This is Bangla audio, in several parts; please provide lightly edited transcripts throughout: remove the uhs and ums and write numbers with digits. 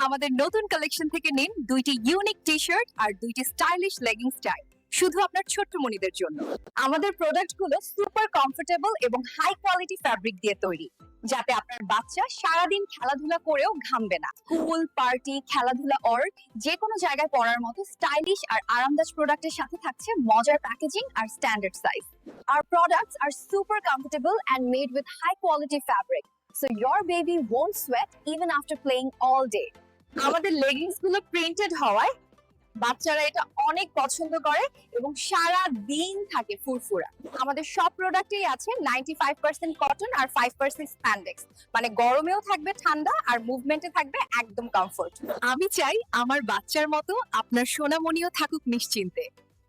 আমাদের নতুন কালেকশন থেকে নিন দুইটি ইউনিক টি-শার্ট আর দুইটি স্টাইলিশ লেগিংস স্টাইল শুধু আপনার ছোট্ট মনিদের জন্য। আমাদের প্রোডাক্টগুলো সুপার কমফোর্টেবল এবং হাই কোয়ালিটি ফ্যাব্রিক দিয়ে তৈরি, যাতে আপনার বাচ্চা সারাদিন খেলাধুলা করেও ঘামবে না। স্কুল, পার্টি, খেলাধুলা অর যে কোনো জায়গায় পরার মতো স্টাইলিশ আর আরামদায়ক প্রোডাক্টের সাথে থাকছে মজার প্যাকেজিং আর standard size. Our products are super comfortable and made with high quality fabric, so your baby won't sweat even after playing all day. আমাদের লেগিংস গুলো প্রিন্টেড হওয়ায় বাচ্চারা এটা অনেক পছন্দ করে এবং সারা দিন থাকে ফুরফুরা। আমাদের সব প্রোডাক্টেই আছে 95% কটন আর 5% স্প্যান্ডেক্স, মানে গরমেও থাকবে ঠান্ডা আর মুভমেন্টে থাকবে একদম কমফোর্ট। আমি চাই আমার বাচ্চার মতো আপনার সোনামণিও থাকুক নিশ্চিন্তে,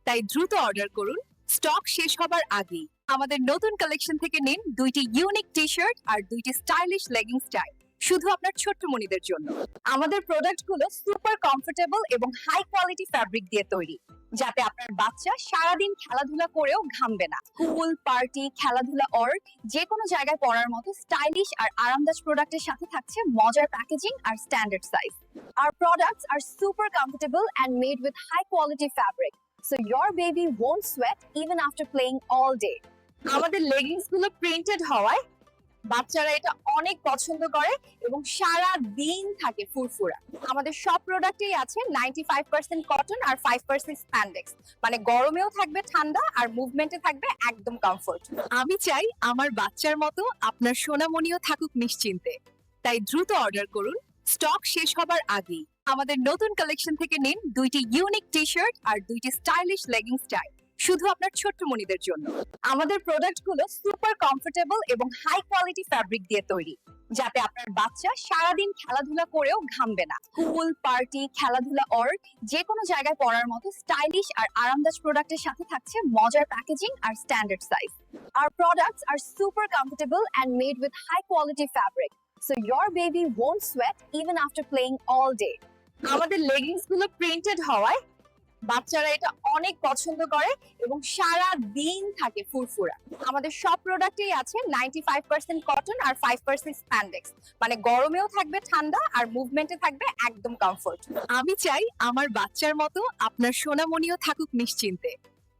তাই দ্রুত অর্ডার করুন স্টক শেষ হবার আগেই। আমাদের নতুন কালেকশন থেকে নিন দুইটি ইউনিক টি-শার্ট আর দুইটি স্টাইলিশ লেগিংস স্টাইল শুধু আপনার ছোট্ট মনিদের জন্য। আমাদের প্রোডাক্টগুলো সুপার কমফোর্টেবল এবং হাই কোয়ালিটি ফ্যাব্রিক দিয়ে তৈরি, যাতে আপনার বাচ্চা সারাদিন খেলাধুলা করেও ঘামবে না। স্কুল, পার্টি, খেলাধুলা অর যে কোনো জায়গায় পরার মতো স্টাইলিশ আর আরামদায়ক প্রোডাক্টের সাথে থাকছে মজার প্যাকেজিং আর standard size. Our products are super comfortable and made with high quality fabric, so your baby won't sweat even after playing all day. আমাদের লেগিংস গুলো প্রিন্টেড হওয়ায় বাচ্চারা এটা অনেক পছন্দ করে এবং সারা দিন থাকে ফুরফুরা। আমাদের সব প্রোডাক্টেই আছে 95% কটন আর 5% স্প্যান্ডেক্স, মানে গরমেও থাকবে ঠান্ডা আর মুভমেন্টে থাকবে একদম কমফোর্ট। আমি চাই আমার বাচ্চার মতো আপনার সোনামণিও থাকুক নিশ্চিন্তে, তাই দ্রুত অর্ডার করুন স্টক শেষ হবার আগেই। আমাদের নতুন কালেকশন থেকে নিন দুইটি ইউনিক টি-শার্ট আর দুইটি স্টাইলিশ লেগিংস স্টাইল শুধু আপনার ছোট্ট মনিদের জন্য। আমাদের প্রোডাক্টগুলো সুপার কমফোর্টেবল এবং হাই কোয়ালিটি ফ্যাব্রিক দিয়ে তৈরি, যাতে আপনার বাচ্চা সারাদিন খেলাধুলা করেও ঘামবে না। স্কুল, পার্টি, খেলাধুলা অর যে কোনো জায়গায় পরার মতো স্টাইলিশ আর আরামদায়ক প্রোডাক্টের সাথে থাকছে মজার প্যাকেজিং আর standard size. Our products are super comfortable and made with high quality fabric, so your baby won't sweat even after playing all day. আমাদের লেগিংস গুলো প্রিন্টেড হওয়ায় বাচ্চারা এটা অনেক পছন্দ করে এবং সারা দিন থাকে ফুরফুরা। আমাদের সব প্রোডাক্টেই আছে 95% কটন আর 5% স্প্যান্ডেক্স, মানে গরমেও থাকবে ঠান্ডা আর মুভমেন্টে থাকবে একদম কমফোর্ট। আমি চাই আমার বাচ্চার মতো আপনার সোনামণিও থাকুক নিশ্চিন্তে,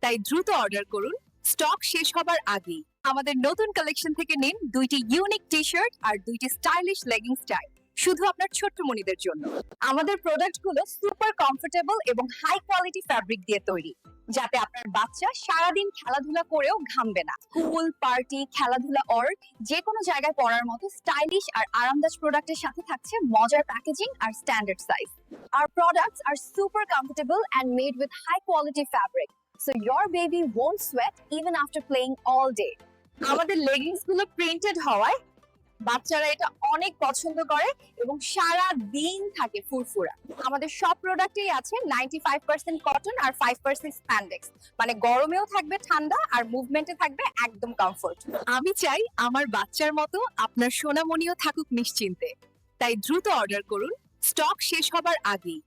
তাই দ্রুত অর্ডার করুন স্টক শেষ হবার আগেই। আমাদের নতুন কালেকশন থেকে নিন দুইটি ইউনিক টি-শার্ট আর দুইটি স্টাইলিশ লেগিংস স্টাইল শুধু আপনার ছোট্ট মনিদের জন্য। আমাদের প্রোডাক্টগুলো সুপার কমফোর্টেবল এবং হাই কোয়ালিটি ফ্যাব্রিক দিয়ে তৈরি, যাতে আপনার বাচ্চা সারাদিন খেলাধুলা করেও ঘামবে না। স্কুল, পার্টি, খেলাধুলা অর যে কোনো জায়গায় পরার মতো স্টাইলিশ আর আরামদায়ক প্রোডাক্টের সাথে থাকছে মজার প্যাকেজিং আর standard size. Our products are super comfortable and made with high quality fabric, so your baby won't sweat even after playing all day. আমাদের লেগিংস গুলো প্রিন্টেড হওয়ায় বাচ্চারা এটা অনেক পছন্দ করে এবং সারা দিন থাকে ফুরফুরা। আমাদের সব প্রোডাক্টেই আছে 95% কটন আর 5% স্প্যান্ডেক্স, মানে গরমেও থাকবে ঠান্ডা আর মুভমেন্টে থাকবে একদম কমফোর্ট। আমি চাই আমার বাচ্চার মতো আপনার সোনামণিও থাকুক নিশ্চিন্তে, তাই দ্রুত অর্ডার করুন স্টক শেষ হবার আগেই।